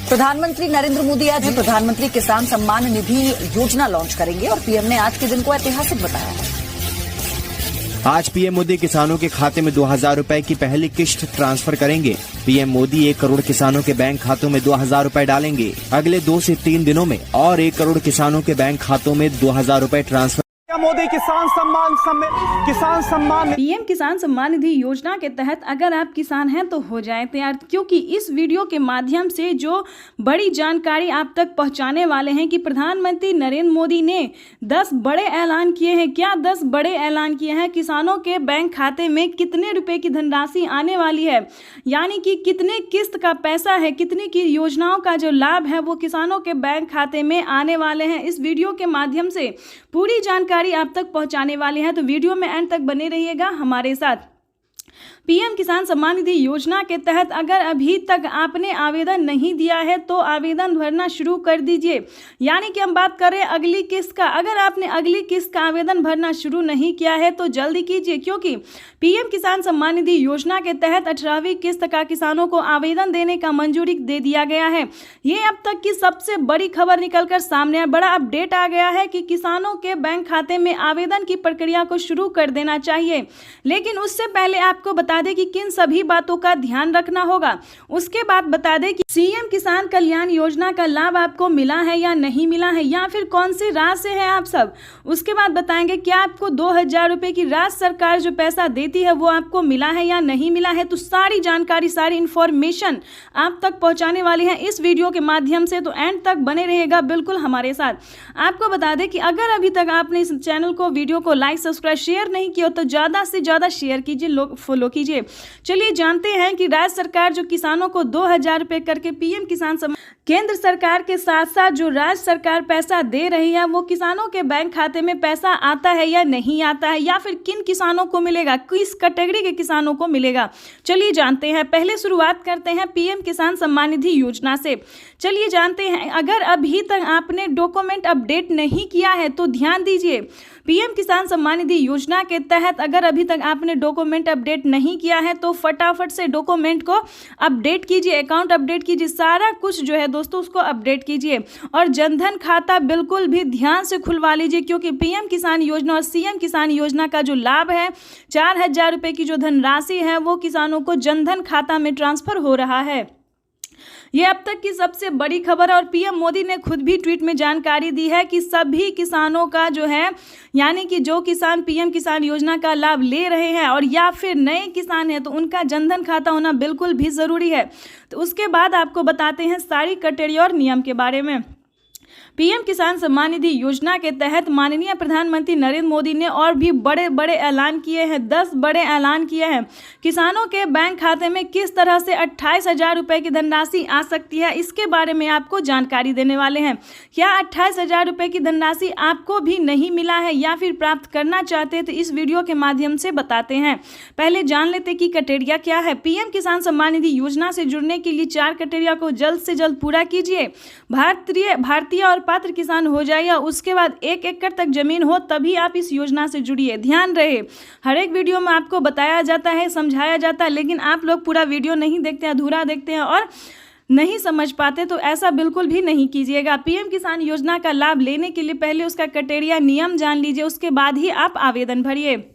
प्रधानमंत्री नरेंद्र मोदी आज प्रधानमंत्री किसान सम्मान निधि योजना लॉन्च करेंगे और पीएम ने आज के दिन को ऐतिहासिक बताया है। आज पीएम मोदी किसानों के खाते में 2000 रुपए की पहली किश्त ट्रांसफर करेंगे। पीएम मोदी 1 करोड़ किसानों के बैंक खातों में 2000 रुपए डालेंगे। अगले 2 से 3 दिनों में और 1 करोड़ किसानों के बैंक खातों में 2000 रुपए ट्रांसफर। मोदी किसान सम्मान पीएम किसान सम्मान निधि योजना के तहत अगर आप किसान हैं तो हो जाए तैयार, क्योंकि इस वीडियो के माध्यम से जो बड़ी जानकारी आप तक पहुंचाने वाले हैं कि प्रधानमंत्री नरेंद्र मोदी ने 10 बड़े ऐलान किए हैं। क्या 10 बड़े ऐलान किए हैं? किसानों के बैंक खाते में कितने रुपए की धनराशि आने वाली है, यानी कि कितने किस्त का पैसा है, कितनी की योजनाओं का जो लाभ है वो किसानों के बैंक खाते में आने वाले हैं। इस वीडियो के माध्यम से पूरी जानकारी आप तक पहुंचाने वाले हैं, तो वीडियो में एंड तक बने रहिएगा हमारे साथ। पीएम किसान सम्मान निधि योजना के तहत अगर अभी तक आपने आवेदन नहीं दिया है तो आवेदन भरना शुरू कर दीजिए। यानी कि हम बात करें अगली किस्त का, अगर आपने अगली किस्त का आवेदन भरना शुरू नहीं किया है तो जल्दी कीजिए, क्योंकि पीएम किसान सम्मान निधि योजना के तहत 18वीं किस्त का किसानों को आवेदन देने का मंजूरी दे दिया गया है। ये अब तक की सबसे बड़ी खबर निकलकर सामने है। बड़ा अपडेट आ गया है कि किसानों के बैंक खाते में आवेदन की प्रक्रिया को शुरू कर देना चाहिए। लेकिन उससे पहले आपको बता दें कि किन सभी बातों का ध्यान रखना होगा। उसके बाद बता दें कि सीएम किसान कल्याण योजना का लाभ आपको मिला है या नहीं मिला है, या फिर कौन सी राज्य से है आप सब। उसके बाद बताएंगे क्या आपको 2000 रुपए की राज्य सरकार जो पैसा देती है वो आपको मिला है या नहीं मिला है। तो सारी जानकारी, सारी इंफॉर्मेशन आप तक पहुंचाने वाली है इस वीडियो के माध्यम से, तो एंड तक बने रहेगा बिल्कुल हमारे साथ। आपको बता दें कि अगर अभी तक आपने इस चैनल को, वीडियो को लाइक, सब्सक्राइब, शेयर नहीं किया तो ज्यादा से ज्यादा शेयर कीजिए, फॉलो कीजिए। चलिए जानते हैं कि राज्य सरकार जो किसानों को 2000 रुपए करके पीएम किसान सम्मान, केंद्र सरकार के साथ साथ जो राज्य सरकार पैसा दे रही है वो किसानों के बैंक खाते में पैसा आता है या नहीं आता है, या फिर किन किसानों को मिलेगा, किस कैटेगरी के किसानों को मिलेगा। चलिए जानते हैं। पहले शुरुआत करते हैं पीएम किसान सम्मान निधि योजना से। चलिए जानते हैं, अगर अभी तक आपने डॉक्यूमेंट अपडेट नहीं किया है तो ध्यान दीजिए। पीएम किसान सम्मान निधि योजना के तहत अगर अभी तक आपने डॉक्यूमेंट अपडेट नहीं किया है तो फटाफट से डॉक्यूमेंट को अपडेट कीजिए, अकाउंट अपडेट कीजिए, सारा कुछ जो है दोस्तों उसको अपडेट कीजिए। और जनधन खाता बिल्कुल भी ध्यान से खुलवा लीजिए, क्योंकि पीएम किसान योजना और सीएम किसान योजना का जो लाभ है 4000 रुपए की जो धनराशि है वो किसानों को जनधन खाता में ट्रांसफर हो रहा है। ये अब तक की सबसे बड़ी खबर है और पीएम मोदी ने खुद भी ट्वीट में जानकारी दी है कि सभी किसानों का जो है, यानी कि जो किसान पीएम किसान योजना का लाभ ले रहे हैं और या फिर नए किसान हैं तो उनका जनधन खाता होना बिल्कुल भी ज़रूरी है। तो उसके बाद आपको बताते हैं सारी कैटेगरी और नियम के बारे में। पीएम किसान सम्मान निधि योजना के तहत माननीय प्रधानमंत्री नरेंद्र मोदी ने और भी बड़े बड़े ऐलान किए हैं। 10 बड़े ऐलान किए हैं। किसानों के बैंक खाते में किस तरह से 28,000 रुपए की धनराशि आ सकती है, इसके बारे में आपको जानकारी देने वाले हैं। क्या 28,000 रुपए की धनराशि आपको भी नहीं मिला है या फिर प्राप्त करना चाहते हैं तो इस वीडियो के माध्यम से बताते हैं। पहले जान लेते कि क्राइटेरिया क्या है। पीएम किसान सम्मान निधि योजना से जुड़ने के लिए 4 क्राइटेरिया को जल्द से जल्द पूरा कीजिए। भारतीय और पात्र किसान हो जाए, या उसके बाद 1 एकड़ तक जमीन हो, तभी आप इस योजना से जुड़िए। ध्यान रहे, हर एक वीडियो में आपको बताया जाता है, समझाया जाता है, लेकिन आप लोग पूरा वीडियो नहीं देखते हैं, अधूरा देखते हैं और नहीं समझ पाते, तो ऐसा बिल्कुल भी नहीं कीजिएगा। पीएम किसान योजना का लाभ लेने के लिए पहले उसका क्राइटेरिया, नियम जान लीजिए, उसके बाद ही आप आवेदन भरिए।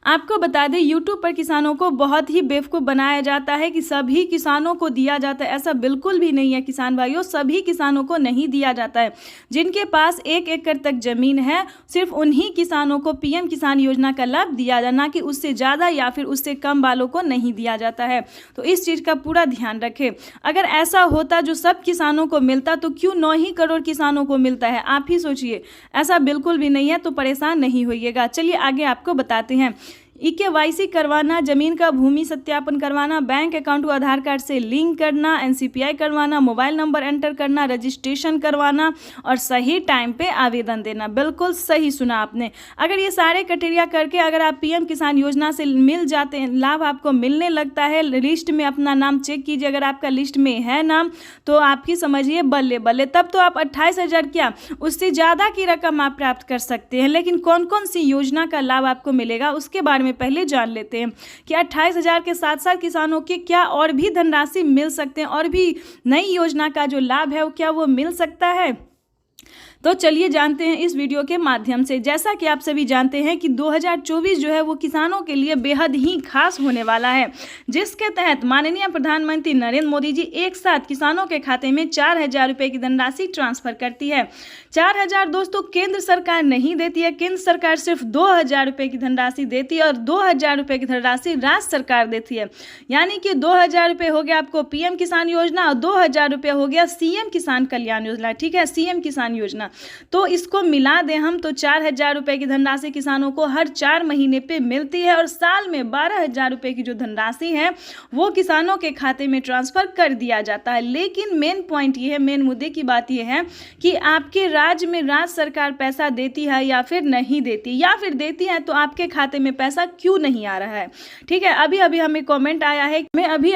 आपको बता दें, YouTube पर किसानों को बहुत ही बेवकूफ़ बनाया जाता है कि सभी किसानों को दिया जाता है। ऐसा बिल्कुल भी नहीं है किसान भाइयों, सभी किसानों को नहीं दिया जाता है। जिनके पास 1 एकड़ तक ज़मीन है, सिर्फ उन्हीं किसानों को पीएम किसान योजना का लाभ दिया जाए, ना कि उससे ज़्यादा या फिर उससे कम वालों को नहीं दिया जाता है। तो इस चीज़ का पूरा ध्यान रखें। अगर ऐसा होता जो सब किसानों को मिलता तो क्यों 9 ही करोड़ किसानों को मिलता है, आप ही सोचिए। ऐसा बिल्कुल भी नहीं है, तो परेशान नहीं होइएगा। चलिए आगे आपको बताते हैं। EKYC करवाना, जमीन का भूमि सत्यापन करवाना, बैंक अकाउंट को आधार कार्ड से लिंक करना, NCPI करवाना, मोबाइल नंबर एंटर करना, रजिस्ट्रेशन करवाना और सही टाइम पे आवेदन देना। बिल्कुल सही सुना आपने। अगर ये सारे क्राइटेरिया करके अगर आप पीएम किसान योजना से मिल जाते हैं, लाभ आपको मिलने लगता है, लिस्ट में अपना नाम चेक कीजिए, अगर आपका लिस्ट में है नाम तो आपकी समझिए बल्ले बल्ले, तब तो आप 28,000 क्या उससे ज़्यादा की रकम आप प्राप्त कर सकते हैं। लेकिन कौन कौन सी योजना का लाभ आपको मिलेगा उसके बारे बारे में पहले जान लेते हैं कि 28,000 के साथ साथ किसानों के क्या और भी धनराशि मिल सकते हैं और भी नई योजना का जो लाभ है क्या वो मिल सकता है। तो चलिए जानते हैं इस वीडियो के माध्यम से। जैसा कि आप सभी जानते हैं कि 2024 जो है वो किसानों के लिए बेहद ही खास होने वाला है, जिसके तहत माननीय प्रधानमंत्री नरेंद्र मोदी जी एक साथ किसानों के खाते में 4,000 रुपये की धनराशि ट्रांसफर करती है। 4,000 दोस्तों केंद्र सरकार नहीं देती है, केंद्र सरकार सिर्फ 2,000 रुपये की धनराशि देती है और 2,000 रुपये की धनराशि राज्य सरकार देती है। यानी कि 2,000 रुपये हो गया आपको पीएम किसान योजना और 2,000 रुपये हो गया सीएम किसान कल्याण योजना। ठीक है, सीएम किसान योजना। तो इसको मिला दें हम तो 4,000 रुपये की धनराशि किसानों को हर 4 महीने पे मिलती है और साल में 12,000 रुपये की जो धनराशि है वो किसानों के खाते में ट्रांसफर कर दिया जाता है। लेकिन मेन पॉइंट ये है, मेन मुद्दे की बात ये है कि आपके राज्य में राज्य सरकार पैसा देती है या फिर नहीं देती, या फिर देती है तो आपके खाते में पैसा क्यों नहीं आ रहा है। ठीक है, अभी अभी हमें कमेंट आया है,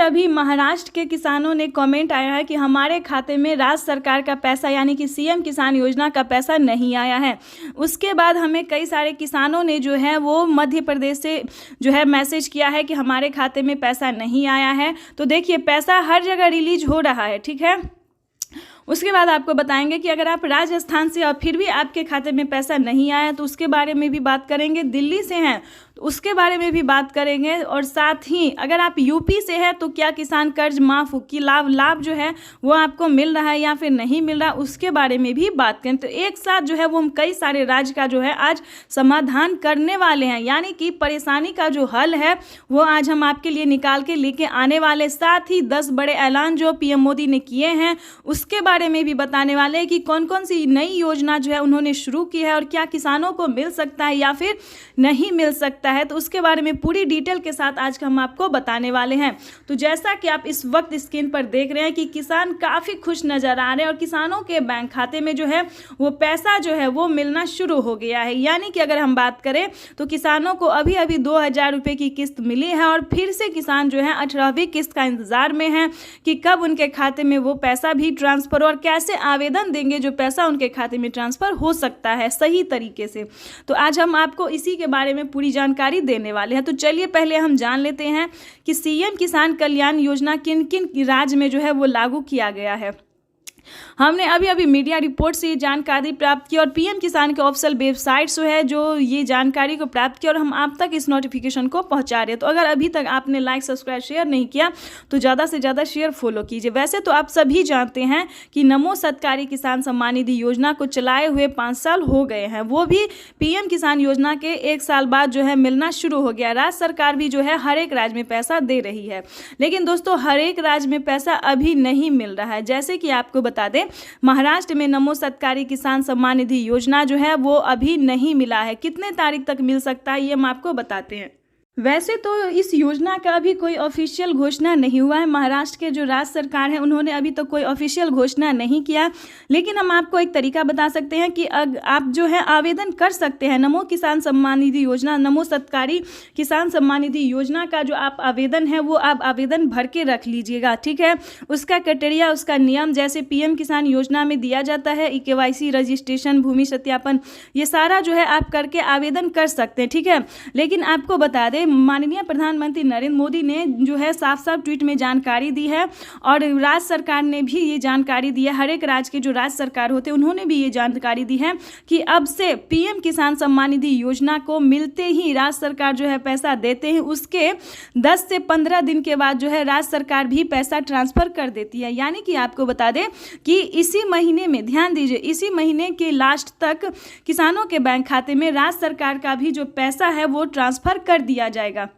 अभी महाराष्ट्र के किसानों ने कमेंट आया है कि हमारे खाते में राज्य सरकार का पैसा यानी कि सीएम किसान योजना का पैसा नहीं आया है। उसके बाद हमें कई सारे किसानों ने जो है वो मध्य प्रदेश से जो है मैसेज किया है कि हमारे खाते में पैसा नहीं आया है। तो देखिए पैसा हर जगह रिलीज हो रहा है। ठीक है, उसके बाद आपको बताएंगे कि अगर आप राजस्थान से और फिर भी आपके खाते में पैसा नहीं आया तो उसके बारे में भी बात करेंगे। दिल्ली से हैं तो उसके बारे में भी बात करेंगे और साथ ही अगर आप यूपी से हैं तो क्या किसान कर्ज माफ की लाभ जो है वो आपको मिल रहा है या फिर नहीं मिल रहा, उसके बारे में भी बात करें। तो एक साथ जो है वो हम कई सारे राज्य का जो है आज समाधान करने वाले हैं, यानी कि परेशानी का जो हल है वो आज हम आपके लिए निकाल के लेके आने वाले। साथ ही 10 बड़े ऐलान जो पीएम मोदी ने किए हैं उसके बारे में भी बताने वाले हैं कि कौन कौन सी नई योजना जो है उन्होंने शुरू की है और क्या किसानों को मिल सकता है या फिर नहीं मिल सकता है। तो उसके बारे में पूरी डिटेल के साथ आज हम आपको बताने वाले हैं। तो जैसा कि आप इस वक्त स्क्रीन पर देख रहे हैं कि किसान काफ़ी खुश नज़र आ रहे हैं और किसानों के बैंक खाते में जो है वो पैसा जो है वो मिलना शुरू हो गया है। यानी कि अगर हम बात करें तो किसानों को अभी अभी 2,000 रुपये की किस्त मिली है और फिर से किसान जो है 18वीं किस्त का इंतज़ार में है कि कब उनके खाते में वो पैसा भी ट्रांसफ़र और कैसे आवेदन देंगे जो पैसा उनके खाते में ट्रांसफ़र हो सकता है सही तरीके से। तो आज हम आपको इसी के बारे में पूरी जानकारी देने वाले हैं। तो चलिए पहले हम जान लेते हैं कि सीएम किसान कल्याण योजना किन किन राज्य में जो है वो लागू किया गया है। हमने अभी अभी मीडिया रिपोर्ट से ये जानकारी प्राप्त की और पीएम किसान के ऑफिशियल वेबसाइट से है जो ये जानकारी को प्राप्त किया और हम आप तक इस नोटिफिकेशन को पहुंचा रहे हैं। तो अगर अभी तक आपने लाइक सब्सक्राइब शेयर नहीं किया तो ज़्यादा से ज़्यादा शेयर फॉलो कीजिए। वैसे तो आप सभी जानते हैं कि नमो सत्कारी किसान सम्मान निधि योजना को चलाए हुए 5 साल हो गए हैं, वो भी पीएम किसान योजना के 1 साल बाद जो है मिलना शुरू हो गया। राज्य सरकार भी जो है हर एक राज्य में पैसा दे रही है, लेकिन दोस्तों हर एक राज्य में पैसा अभी नहीं मिल रहा है। जैसे कि आपको बता दें महाराष्ट्र में नमो सत्कारी किसान सम्मान निधि योजना जो है वो अभी नहीं मिला है। कितने तारीख तक मिल सकता है ये हम आपको बताते हैं। वैसे तो इस योजना का अभी कोई ऑफिशियल घोषणा नहीं हुआ है। महाराष्ट्र के जो राज्य सरकार है उन्होंने अभी तक कोई ऑफिशियल घोषणा नहीं किया, लेकिन हम आपको एक तरीका बता सकते हैं कि आप जो है आवेदन कर सकते हैं नमो किसान सम्मान निधि योजना, नमो सत्कारी किसान सम्मान निधि योजना का जो आप आवेदन है वो आप आवेदन भर के रख लीजिएगा। ठीक है, उसका क्राइटेरिया, उसका नियम जैसे पीएम किसान योजना में दिया जाता है KYC रजिस्ट्रेशन, भूमि सत्यापन, ये सारा जो है आप करके आवेदन कर सकते हैं। ठीक है, लेकिन आपको बता दें माननीय प्रधानमंत्री नरेंद्र मोदी ने जो है साफ साफ ट्वीट में जानकारी दी है और राज्य सरकार ने भी ये जानकारी दी है। हर एक राज्य के जो राज्य सरकार होते हैं उन्होंने भी ये जानकारी दी है कि अब से पीएम किसान सम्मान निधि योजना को मिलते ही राज्य सरकार जो है पैसा देते हैं, उसके 10 से 15 दिन के बाद जो है राज्य सरकार भी पैसा ट्रांसफर कर देती है। यानी कि आपको बता दें कि इसी महीने में, ध्यान दीजिए, इसी महीने के लास्ट तक किसानों के बैंक खाते में राज्य सरकार का भी जो पैसा है वो ट्रांसफर कर दिया जाएगा।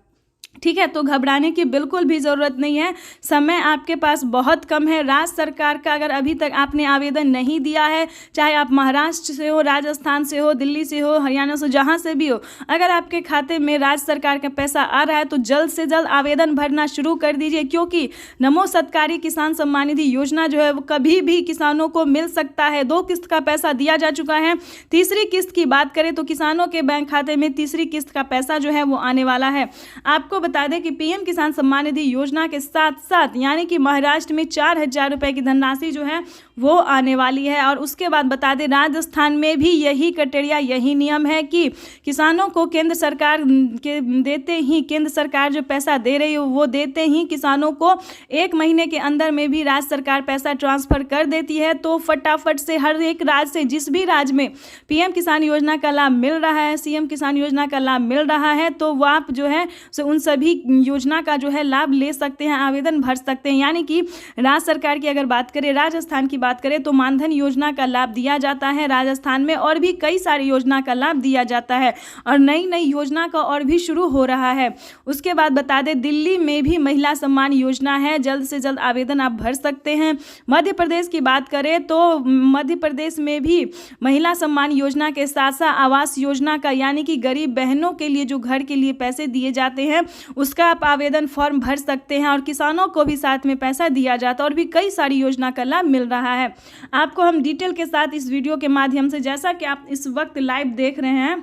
ठीक है, तो घबराने की बिल्कुल भी ज़रूरत नहीं है, समय आपके पास बहुत कम है। राज्य सरकार का अगर अभी तक आपने आवेदन नहीं दिया है, चाहे आप महाराष्ट्र से हो, राजस्थान से हो, दिल्ली से हो, हरियाणा से, जहाँ से भी हो, अगर आपके खाते में राज्य सरकार का पैसा आ रहा है तो जल्द से जल्द आवेदन भरना शुरू कर दीजिए, क्योंकि नमो सत्कारी किसान सम्मान निधि योजना जो है वो कभी भी किसानों को मिल सकता है। 2 किस्त का पैसा दिया जा चुका है, तीसरी किस्त की बात करें तो किसानों के बैंक खाते में तीसरी किस्त का पैसा जो है वो आने वाला है। आपको आपको बता दें कि पीएम किसान सम्मान निधि योजना के साथ साथ यानी कि महाराष्ट्र में 4,000 रुपए की धनराशि जो है वो आने वाली है। और उसके बाद बता दें राजस्थान में भी यही क्राइटेरिया, यही नियम है कि किसानों को केंद्र सरकार के देते ही, केंद्र सरकार जो पैसा दे रही है वो देते ही किसानों को 1 महीने के अंदर में भी राज्य सरकार पैसा ट्रांसफर कर देती है। तो फटाफट से हर एक राज्य से, जिस भी राज्य में पीएम किसान योजना का लाभ मिल रहा है, सीएम किसान योजना का लाभ मिल रहा है, तो वो आप जो है उन सभी योजना का जो है लाभ ले सकते हैं, आवेदन भर सकते हैं। यानी कि राज्य सरकार की अगर बात करें, राजस्थान की बात करें तो मानधन योजना का लाभ दिया जाता है राजस्थान में, और भी कई सारी योजना का लाभ दिया जाता है और नई नई योजना का और भी शुरू हो रहा है। उसके बाद बता दें दिल्ली में भी महिला सम्मान योजना है, जल्द से जल्द आवेदन आप भर सकते हैं। मध्य प्रदेश की बात करें तो मध्य प्रदेश में भी महिला सम्मान योजना के साथ साथ आवास योजना का, यानी कि गरीब बहनों के लिए जो घर के लिए पैसे दिए जाते हैं उसका आप आवेदन फॉर्म भर सकते हैं और किसानों को भी साथ में पैसा दिया जाता है और भी कई सारी योजना का लाभ मिल रहा है। आपको हम डिटेल के साथ इस वीडियो के माध्यम से, जैसा कि आप इस वक्त लाइव देख रहे हैं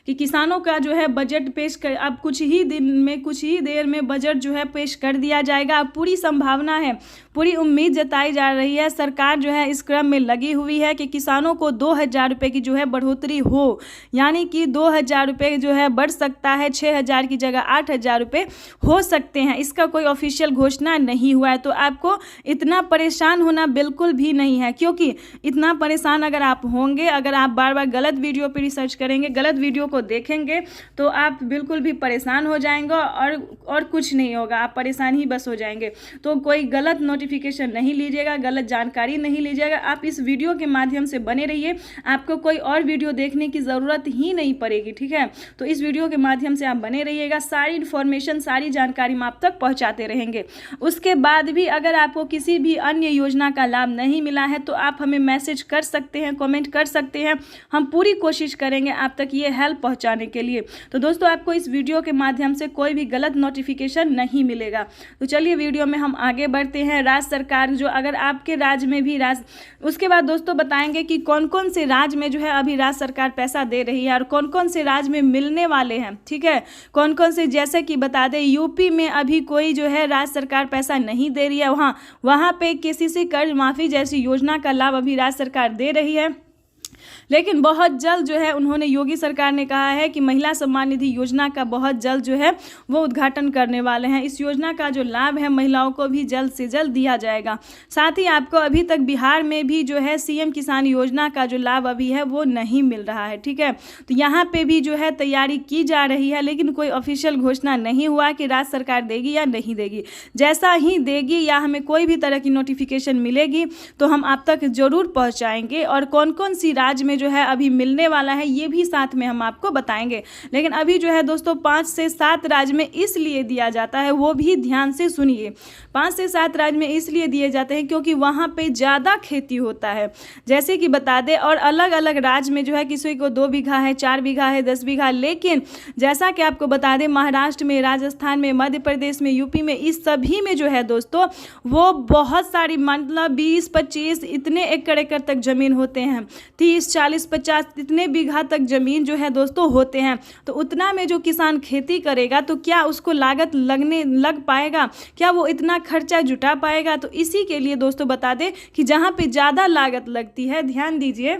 कि किसानों का जो है बजट पेश कर, अब कुछ ही दिन में, कुछ ही देर में बजट जो है पेश कर दिया जाएगा। अब पूरी संभावना है, पूरी उम्मीद जताई जा रही है, सरकार जो है इस क्रम में लगी हुई है कि किसानों को 2,000 रुपये की जो है बढ़ोतरी हो, यानी कि 2,000 रुपये जो है बढ़ सकता है, 6,000 की जगह 8,000 रुपये हो सकते हैं। इसका कोई ऑफिशियल घोषणा नहीं हुआ है, तो आपको इतना परेशान होना बिल्कुल भी नहीं है, क्योंकि इतना परेशान अगर आप होंगे, अगर आप बार बार गलत वीडियो पर रिसर्च करेंगे, गलत वीडियो को देखेंगे, तो आप बिल्कुल भी परेशान हो जाएंगे और कुछ नहीं होगा, आप परेशान ही बस हो जाएंगे। तो कोई गलत नोटिफिकेशन नहीं लीजिएगा, गलत जानकारी नहीं लीजिएगा, आप इस वीडियो के माध्यम से बने रहिए, आपको कोई और वीडियो देखने की ज़रूरत ही नहीं पड़ेगी, ठीक है। तो इस वीडियो के माध्यम से आप बने रहिएगा, सारी इन्फॉर्मेशन, सारी जानकारी हम आप तक पहुँचाते रहेंगे। उसके बाद भी अगर आपको किसी भी अन्य योजना का लाभ नहीं मिला है तो आप हमें मैसेज कर सकते हैं, कमेंट कर सकते हैं, हम पूरी कोशिश करेंगे आप तक ये हेल्प पहुंचाने के लिए। तो दोस्तों आपको इस वीडियो के माध्यम से कोई भी गलत नोटिफिकेशन नहीं मिलेगा। तो चलिए वीडियो में हम आगे बढ़ते हैं। राज्य सरकार जो, अगर आपके राज्य में भी उसके बाद दोस्तों बताएंगे कि कौन कौन से राज्य में जो है अभी राज्य सरकार पैसा दे रही है और कौन कौन से राज्य में मिलने वाले हैं, ठीक है, कौन कौन से, जैसे कि बता दें यूपी में अभी कोई जो है राज्य सरकार पैसा नहीं दे रही है, वहाँ पे केसीसी कर्ज माफी जैसी योजना का लाभ अभी राज्य सरकार दे रही है। लेकिन बहुत जल्द जो है उन्होंने, योगी सरकार ने कहा है कि महिला सम्मान निधि योजना का बहुत जल्द जो है वो उद्घाटन करने वाले हैं। इस योजना का जो लाभ है महिलाओं को भी जल्द से जल्द दिया जाएगा। साथ ही आपको अभी तक बिहार में भी जो है सीएम किसान योजना का जो लाभ अभी है वो नहीं मिल रहा है, ठीक है। तो यहाँ पे भी जो है तैयारी की जा रही है, लेकिन कोई ऑफिशियल घोषणा नहीं हुआ कि राज्य सरकार देगी या नहीं देगी। जैसा ही देगी या हमें कोई भी तरह की नोटिफिकेशन मिलेगी तो हम आप तक जरूर पहुँचाएंगे, और कौन कौन सी राज्य में जो है अभी मिलने वाला है ये भी साथ में हम आपको बताएंगे। लेकिन अभी जो है दोस्तों 5 से 7 राज्य में इसलिए दिया जाता है, वो भी ध्यान से सुनिए, 5 से 7 राज्य में इसलिए दिए जाते हैं क्योंकि वहाँ पे ज़्यादा खेती होता है, जैसे कि बता दें। और अलग अलग राज्य में जो है किसी को 2 बीघा है, 4 बीघा है, 10 बीघा, लेकिन जैसा कि आपको बता दें महाराष्ट्र में, राजस्थान में, मध्य प्रदेश में, यूपी में, इस सभी में जो है दोस्तों वो बहुत सारी, मतलब 20-25 इतने एकड़ तक जमीन होते हैं, 30-40-50 इतने बीघा तक जमीन जो है दोस्तों होते हैं। तो उतना में जो किसान खेती करेगा तो क्या उसको लागत लग पाएगा, क्या वो इतना खर्चा जुटा पाएगा? तो इसी के लिए दोस्तों बता दें कि जहाँ पे ज़्यादा लागत लगती है, ध्यान दीजिए,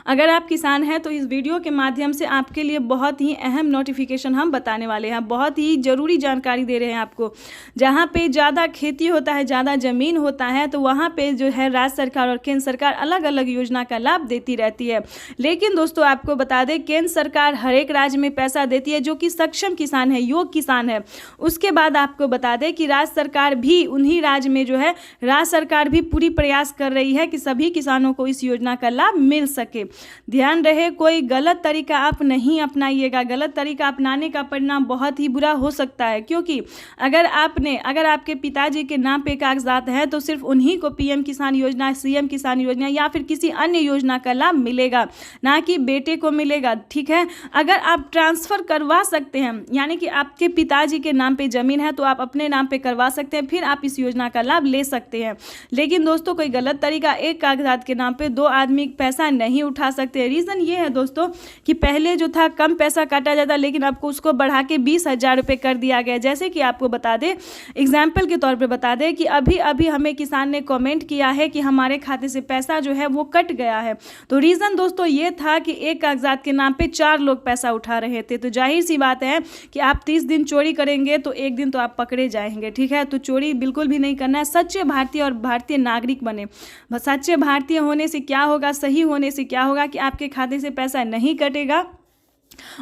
अगर आप किसान हैं तो इस वीडियो के माध्यम से आपके लिए बहुत ही अहम नोटिफिकेशन हम बताने वाले हैं, बहुत ही ज़रूरी जानकारी दे रहे हैं आपको। जहां पे ज़्यादा खेती होता है, ज़्यादा ज़मीन होता है, तो वहां पे जो है राज्य सरकार और केंद्र सरकार अलग अलग योजना का लाभ देती रहती है। लेकिन दोस्तों आपको बता दें केंद्र सरकार हर एक राज्य में पैसा देती है जो कि सक्षम किसान है, योग्य किसान है। उसके बाद आपको बता दें कि राज्य सरकार भी, उन्हीं राज्य में जो है राज्य सरकार भी पूरी प्रयास कर रही है कि सभी किसानों को इस योजना का लाभ मिल सके। ध्यान रहे कोई गलत तरीका आप नहीं अपनाइएगा, गलत तरीका अपनाने का परिणाम बहुत ही बुरा हो सकता है, क्योंकि अगर आपके पिताजी के नाम पे कागजात हैं तो सिर्फ उन्हीं को पीएम किसान योजना, सीएम किसान योजना या फिर किसी अन्य योजना का लाभ मिलेगा, ना कि बेटे को मिलेगा, ठीक है। अगर आप ट्रांसफर करवा सकते हैं, यानी कि आपके पिताजी के नाम पे जमीन है तो आप अपने नाम पे करवा सकते हैं, फिर आप इस योजना का लाभ ले सकते हैं। लेकिन दोस्तों कोई गलत तरीका, एक कागजात के नाम पे 2 आदमी पैसा नहीं नहीं उठा सकते। रीज़न ये है दोस्तों कि पहले जो था कम पैसा काटा जाता, लेकिन आपको उसको बढ़ा के 20,000 रुपये कर दिया गया। जैसे कि आपको बता दें, एग्जाम्पल के तौर पर बता दें कि अभी अभी हमें किसान ने कमेंट किया है कि हमारे खाते से पैसा जो है वो कट गया है। तो रीज़न दोस्तों ये था कि एक कागजात के नाम पे 4 लोग पैसा उठा रहे थे। तो जाहिर सी बात है कि आप 30 दिन चोरी करेंगे तो एक दिन तो आप पकड़े जाएंगे, ठीक है। तो चोरी बिल्कुल भी नहीं करना है। सच्चे भारतीय और भारतीय नागरिक बने। सच्चे भारतीय होने से क्या होगा, सही होने से क्या होगा कि आपके खाते से पैसा नहीं कटेगा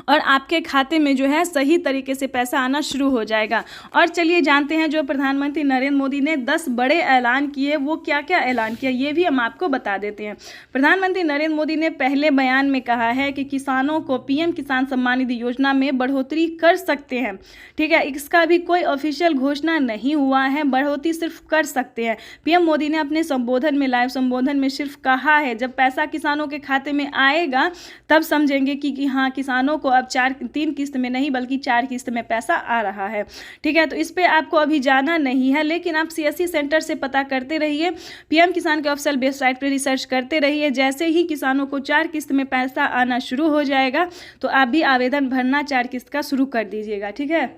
और आपके खाते में जो है सही तरीके से पैसा आना शुरू हो जाएगा। और चलिए जानते हैं जो प्रधानमंत्री नरेंद्र मोदी ने 10 बड़े ऐलान किए, वो क्या क्या ऐलान किया ये भी हम आपको बता देते हैं। प्रधानमंत्री नरेंद्र मोदी ने पहले बयान में कहा है कि किसानों को पीएम किसान सम्मान निधि योजना में बढ़ोतरी कर सकते हैं, ठीक है। इसका भी कोई ऑफिशियल घोषणा नहीं हुआ है, बढ़ोतरी सिर्फ कर सकते हैं। पीएम मोदी ने अपने संबोधन में, लाइव संबोधन में सिर्फ कहा है जब पैसा किसानों के खाते में आएगा तब समझेंगे कि हाँ किसानों को अब 3 किस्त में नहीं बल्कि 4 किस्त में पैसा आ रहा है, ठीक है। तो इस पे आपको अभी जाना नहीं है, लेकिन आप सीएससी सेंटर से पता करते रहिए, पीएम किसान के ऑफिशियल वेबसाइट पर रिसर्च करते रहिए। जैसे ही किसानों को 4 किस्त में पैसा आना शुरू हो जाएगा तो आप भी आवेदन भरना 4 किस्त का शुरू कर दीजिएगा, ठीक है।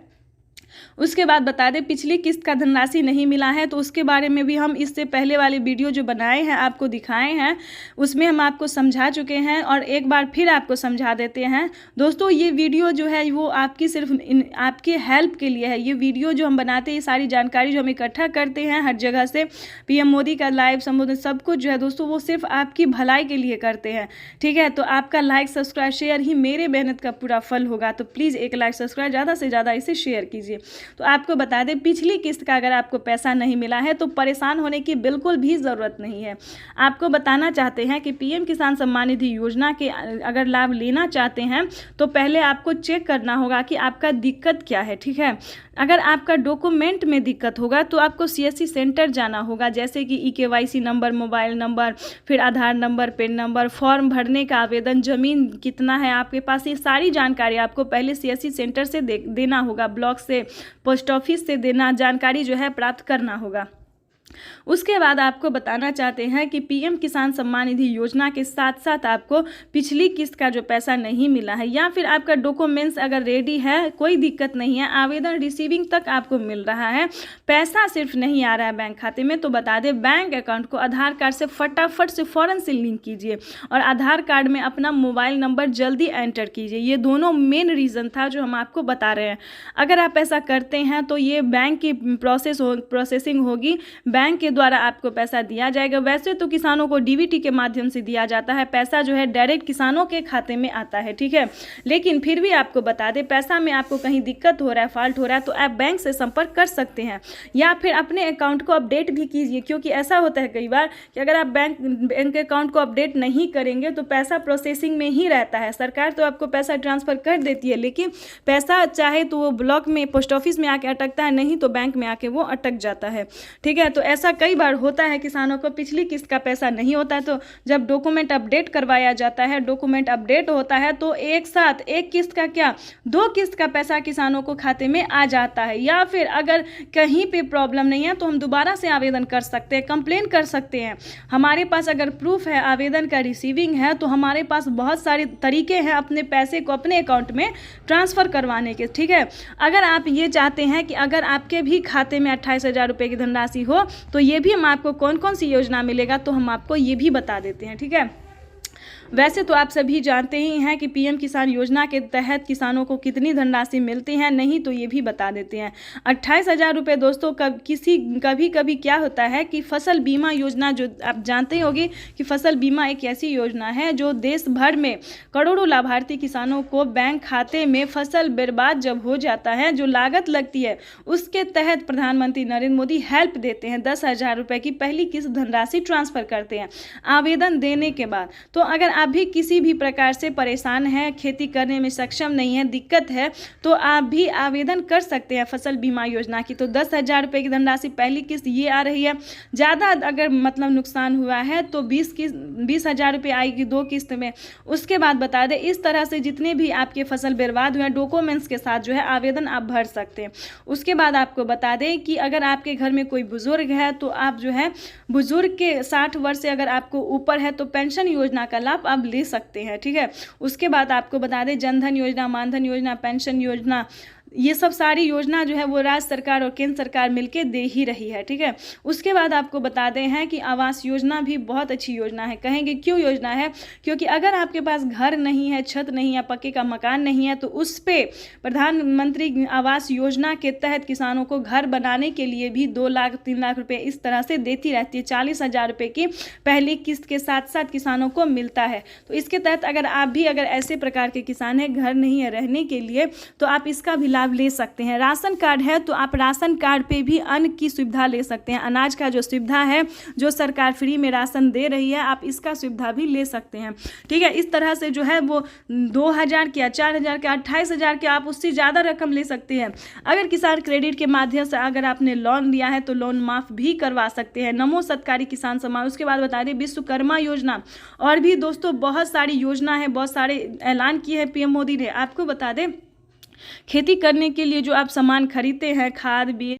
उसके बाद बता दें पिछली किस्त का धनराशि नहीं मिला है तो उसके बारे में भी हम इससे पहले वाले वीडियो जो बनाए हैं आपको दिखाए हैं, उसमें हम आपको समझा चुके हैं और एक बार फिर आपको समझा देते हैं। दोस्तों ये वीडियो जो है वो आपकी सिर्फ आपके हेल्प के लिए है। ये वीडियो जो हम बनाते हैं, ये सारी जानकारी जो हम इकट्ठा करते हैं हर जगह से, पीएम मोदी का लाइव संबोधन सब कुछ जो है दोस्तों वो सिर्फ आपकी भलाई के लिए करते हैं, ठीक है। तो आपका लाइक सब्सक्राइब शेयर ही मेरे मेहनत का पूरा फल होगा। तो प्लीज़ एक लाइक सब्सक्राइब ज़्यादा से ज़्यादा इसे शेयर कीजिए। तो आपको बता दें पिछली किस्त का अगर आपको पैसा नहीं मिला है तो परेशान होने की बिल्कुल भी ज़रूरत नहीं है। आपको बताना चाहते हैं कि पीएम किसान सम्मान निधि योजना के अगर लाभ लेना चाहते हैं तो पहले आपको चेक करना होगा कि आपका दिक्कत क्या है, ठीक है। अगर आपका डॉक्यूमेंट में दिक्कत होगा तो आपको सीएससी सेंटर जाना होगा, जैसे कि ईकेवाईसी नंबर, मोबाइल नंबर, फिर आधार नंबर, पेन नंबर, फॉर्म भरने का आवेदन, ज़मीन कितना है आपके पास, ये सारी जानकारी आपको पहले सीएससी सेंटर से देना होगा, ब्लॉक से, पोस्ट ऑफिस से देना जानकारी जो है प्राप्त करना होगा। उसके बाद आपको बताना चाहते हैं कि पीएम किसान सम्मान निधि योजना के साथ साथ आपको पिछली किस्त का जो पैसा नहीं मिला है या फिर आपका डॉक्यूमेंट्स अगर रेडी है, कोई दिक्कत नहीं है, आवेदन रिसीविंग तक आपको मिल रहा है, पैसा सिर्फ नहीं आ रहा है बैंक खाते में, तो बता दें बैंक अकाउंट को आधार कार्ड से फटाफट से फ़ौरन से लिंक कीजिए और आधार कार्ड में अपना मोबाइल नंबर जल्दी एंटर कीजिए। ये दोनों मेन रीज़न था जो हम आपको बता रहे हैं। अगर आप ऐसा करते हैं तो ये बैंक की प्रोसेसिंग होगी, बैंक के द्वारा आपको पैसा दिया जाएगा। वैसे तो किसानों को डीबीटी के माध्यम से दिया जाता है, पैसा जो है डायरेक्ट किसानों के खाते में आता है, ठीक है। लेकिन फिर भी आपको बता दें पैसा में आपको कहीं दिक्कत हो रहा है, फॉल्ट हो रहा है तो आप बैंक से संपर्क कर सकते हैं या फिर अपने अकाउंट को अपडेट भी कीजिए, क्योंकि ऐसा होता है कई बार कि अगर आप बैंक अकाउंट को अपडेट नहीं करेंगे तो पैसा प्रोसेसिंग में ही रहता है। सरकार तो आपको पैसा ट्रांसफ़र कर देती है, लेकिन पैसा चाहे तो वो ब्लॉक में, पोस्ट ऑफिस में आके अटकता है, नहीं तो बैंक में आके वो अटक जाता है, ठीक है। तो ऐसा कई बार होता है किसानों को पिछली किस्त का पैसा नहीं होता है। तो जब डॉक्यूमेंट अपडेट करवाया जाता है, डॉक्यूमेंट अपडेट होता है तो एक साथ एक किस्त का क्या 2 किस्त का पैसा किसानों को खाते में आ जाता है। या फिर अगर कहीं पे प्रॉब्लम नहीं है तो हम दोबारा से आवेदन कर सकते हैं, कंप्लेन कर सकते हैं। हमारे पास अगर प्रूफ है आवेदन का रिसीविंग है तो हमारे पास बहुत सारे तरीके हैं अपने पैसे को अपने अकाउंट में ट्रांसफ़र करवाने के, ठीक है। अगर आप ये चाहते हैं कि अगर आपके भी खाते में 28,000 रुपये की धनराशि हो तो ये भी हम आपको कौन कौन सी योजना मिलेगा तो हम आपको ये भी बता देते हैं, ठीक है। वैसे तो आप सभी जानते ही हैं कि पीएम किसान योजना के तहत किसानों को कितनी धनराशि मिलती है, नहीं तो ये भी बता देते हैं। 28,000 रुपये दोस्तों कभी कभी क्या होता है कि फसल बीमा योजना, जो आप जानते होंगे कि फसल बीमा एक ऐसी योजना है जो देश भर में करोड़ों लाभार्थी किसानों को बैंक खाते में फसल बर्बाद जब हो जाता है जो लागत लगती है उसके तहत प्रधानमंत्री नरेंद्र मोदी हेल्प देते हैं। 10,000 रुपये की पहली किस्त धनराशि ट्रांसफ़र करते हैं आवेदन देने के बाद। तो अगर आप भी किसी भी प्रकार से परेशान हैं, खेती करने में सक्षम नहीं है, दिक्कत है, तो आप भी आवेदन कर सकते हैं फसल बीमा योजना की। तो 10,000 रुपये की धनराशि पहली किस्त ये आ रही है। ज़्यादा अगर मतलब नुकसान हुआ है तो 20,000 रुपये आएगी 2 किस्त में। उसके बाद बता दें इस तरह से जितने भी आपके फसल बर्बाद हुए डॉक्यूमेंट्स के साथ जो है आवेदन आप भर सकते हैं। उसके बाद आपको बता दें कि अगर आपके घर में कोई बुजुर्ग है तो आप जो है बुजुर्ग के 60 वर्ष से अगर आपको ऊपर है तो पेंशन योजना का लाभ आप अब ले सकते हैं, ठीक है। उसके बाद आपको बता दें जनधन योजना, मानधन योजना, पेंशन योजना, ये सब सारी योजना जो है वो राज्य सरकार और केंद्र सरकार मिलके दे ही रही है, ठीक है। उसके बाद आपको बताते हैं कि आवास योजना भी बहुत अच्छी योजना है। कहेंगे क्यों योजना है? क्योंकि अगर आपके पास घर नहीं है, छत नहीं है, पक्के का मकान नहीं है, तो उस पे प्रधानमंत्री आवास योजना के तहत किसानों को घर बनाने के लिए भी 2 लाख 3 लाख रुपए इस तरह से देती रहती है। 40,000 रुपये की पहली किस्त के साथ साथ किसानों को मिलता है। तो इसके तहत अगर आप भी अगर ऐसे प्रकार के किसान हैं, घर नहीं है रहने के लिए, तो आप इसका भी लाभ ले सकते हैं। राशन कार्ड है तो आप राशन कार्ड पे भी अन्न की सुविधा ले सकते हैं। अनाज का जो सुविधा है, जो सरकार फ्री में राशन दे रही है, आप इसका सुविधा भी ले सकते हैं, ठीक है। इस तरह से जो है वो 2,000 के, 4,000 के, 28,000 के, आप उससे ज़्यादा रकम ले सकते हैं। अगर किसान क्रेडिट के माध्यम से अगर आपने लोन लिया है तो लोन माफ़ भी करवा सकते हैं। नमो सत्कारी किसान सम्मान। उसके बाद बता दें विश्वकर्मा योजना, और भी दोस्तों बहुत सारी योजना है, बहुत सारे ऐलान किए हैं पीएम मोदी ने। आपको बता दें खेती करने के लिए जो आप सामान खरीदते हैं, खाद बीज